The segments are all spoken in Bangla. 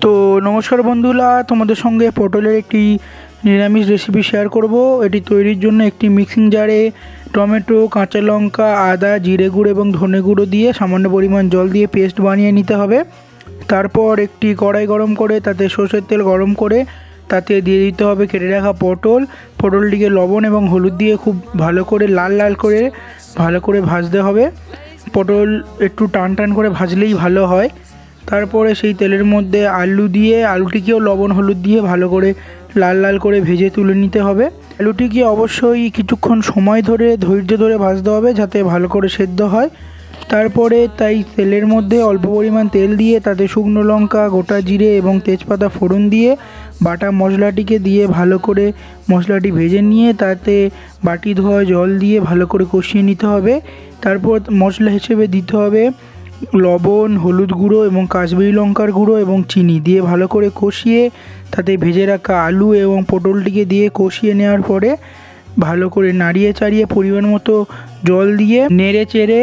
তো নমস্কার বন্ধুরা, তোমাদের সঙ্গে পটলের একটি নিরামিষ রেসিপি শেয়ার করব। এটি তৈরির জন্য একটি মিক্সিং জারে টমেটো, কাঁচা লঙ্কা, আদা, জিরে গুঁড়ো এবং ধনে গুঁড়ো দিয়ে সামান্য পরিমাণ জল দিয়ে পেস্ট বানিয়ে নিতে হবে। তারপর একটি কড়াই গরম করে তাতে সরষের তেল গরম করে তাতে দিয়ে দিতে হবে কেটে রাখা পটলটিকে লবণ এবং হলুদ দিয়ে খুব ভালো করে লাল লাল করে ভালো করে ভাজতে হবে। পটল একটু টান টান করে ভাজলেই ভালো হয়। তারপরে সেই তেলের মধ্যে আলু দিয়ে আলুটিকেও লবণ হলুদ দিয়ে ভালো করে লাল লাল করে ভেজে তুলে নিতে হবে। আলুটিকে অবশ্যই কিছুক্ষণ সময় ধরে ধৈর্য ধরে ভাজতে হবে যাতে ভালো করে সেদ্ধ হয়। তারপরে তেলের মধ্যে অল্প পরিমাণ তেল দিয়ে তাতে শুকনো লঙ্কা, গোটা জিরে এবং তেজপাতা ফোড়ন দিয়ে বাটা মশলাটিকে দিয়ে ভালো করে মশলাটি ভেজে নিয়ে তাতে বাটি ধোয়া জল দিয়ে ভালো করে কষিয়ে নিতে হবে। তারপর মশলা হিসেবে দিতে হবে লবণ, হলুদ গুঁড়ো এবং কাশ্মীরি লঙ্কার গুঁড়ো এবং চিনি দিয়ে ভালো করে কষিয়ে তাতে ভেজে রাখা আলু এবং পটলটিকে দিয়ে কষিয়ে নেওয়ার পরে ভালো করে নাড়িয়ে চাড়িয়ে পরিমাণ মতো জল দিয়ে নেড়ে চেড়ে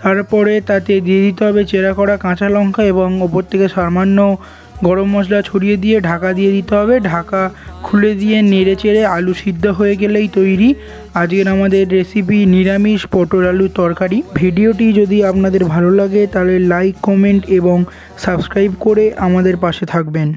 তারপরে তাতে দিয়ে দিতে হবে চেরা করা কাঁচা লঙ্কা এবং ওপর থেকে সামান্য গরম মশলা ছড়িয়ে দিয়ে ঢাকা দিয়ে দিতে হবে। ঢাকা খুলে দিয়ে নেড়ে চেড়ে আলু সিদ্ধ হয়ে গেলেই তৈরি আজকের আমাদের রেসিপি নিরামিষ পটল আলুর তরকারি। ভিডিওটি যদি আপনাদের ভালো লাগে তাহলে লাইক, কমেন্ট এবং সাবস্ক্রাইব করে আমাদের পাশে থাকবেন।